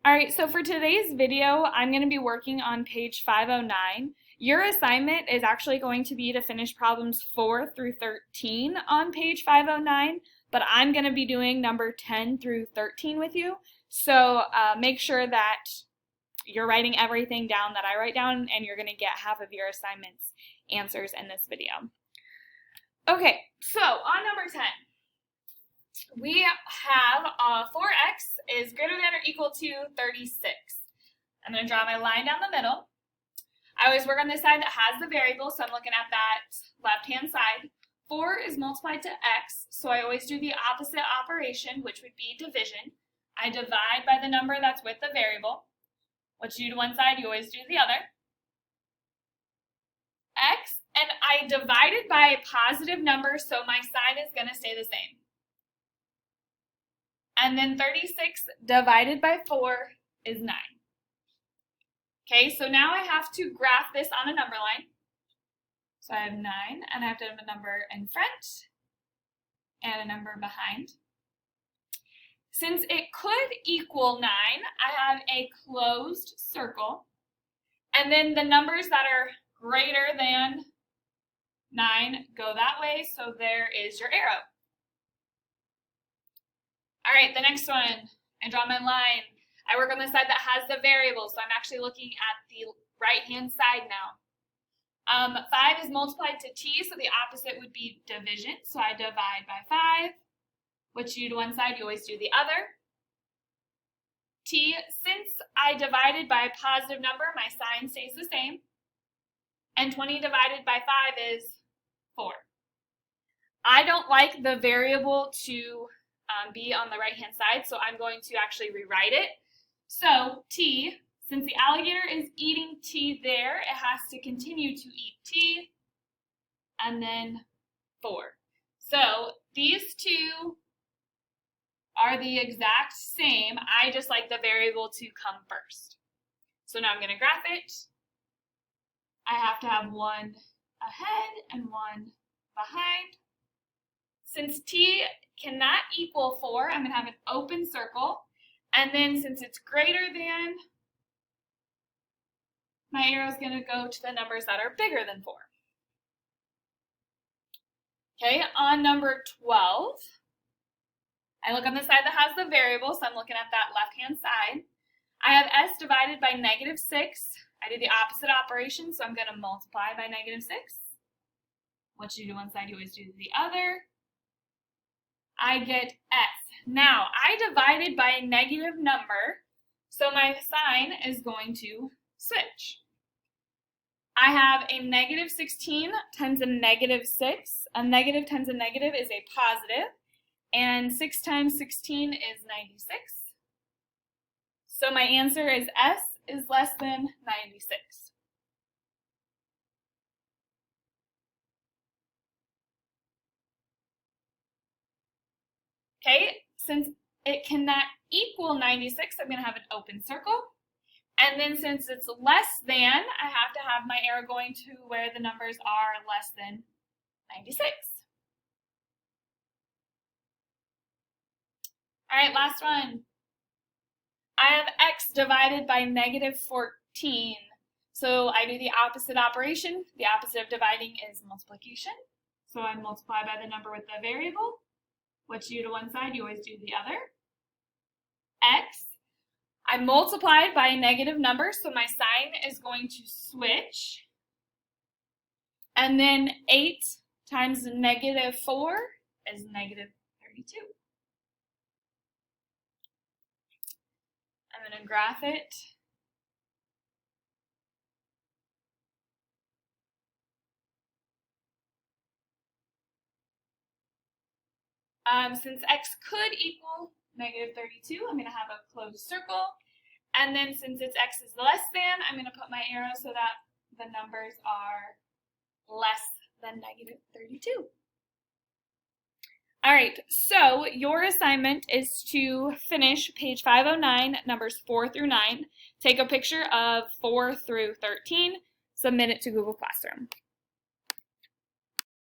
All right, so for today's video, I'm going to be working on page 509. Your assignment is actually going to be to finish problems 4 through 13 on page 509, but I'm going to be doing number 10 through 13 with you. So make sure that you're writing everything down that I write down, and you're going to get half of your assignment's answers in this video. Okay, so on number 10. We have 4x is greater than or equal to 36. I'm going to draw my line down the middle. I always work on this side that has the variable, so I'm looking at that left-hand side. 4 is multiplied to x, so I always do the opposite operation, which would be division. I divide by the number that's with the variable. What you do to one side, you always do the other. X, and I divided by a positive number, so my sign is going to stay the same. And then 36 divided by 4 is 9. Okay, so now I have to graph this on a number line. So I have 9, and I have to have a number in front and a number behind. Since it could equal 9, I have a closed circle. And then the numbers that are greater than 9 go that way, so there is your arrow. All right, the next one, I draw my line. I work on the side that has the variable, so I'm actually looking at the right-hand side now. 5 is multiplied to t, so the opposite would be division, so I divide by 5. What you do to one side, you always do the other. T, since I divided by a positive number, my sign stays the same. And 20 divided by 5 is 4. I don't like the variable to be on the right-hand side, so I'm going to actually rewrite it. So t, since the alligator is eating t there, it has to continue to eat t, and then 4. So these two are the exact same. I just like the variable to come first. So now I'm going to graph it. I have to have one ahead and one behind. Since t cannot equal 4, I'm going to have an open circle. And then since it's greater than, my arrow is going to go to the numbers that are bigger than 4. Okay, on number 12, I look on the side that has the variable, so I'm looking at that left-hand side. I have s divided by negative 6. I do the opposite operation, so I'm going to multiply by negative 6. What you do one side, you always do the other. I get s. Now, I divided by a negative number, so my sign is going to switch. I have a negative 16 times a negative 6. A negative times a negative is a positive, and 6 times 16 is 96. So my answer is s is less than 96. Okay, since it cannot equal 96, I'm going to have an open circle. And then since it's less than, I have to have my arrow going to where the numbers are less than 96. All right, last one. I have x divided by negative 14. So I do the opposite operation. The opposite of dividing is multiplication. So I multiply by the number with the variable. What you do to one side, you always do the other. X. I multiplied by a negative number, so my sign is going to switch. And then 8 times negative 4 is negative 32. I'm going to graph it. Since x could equal negative 32, I'm going to have a closed circle. And then since it's x is less than, I'm going to put my arrow so that the numbers are less than negative 32. All right, so your assignment is to finish page 509, numbers 4 through 9. Take a picture of 4 through 13, submit it to Google Classroom.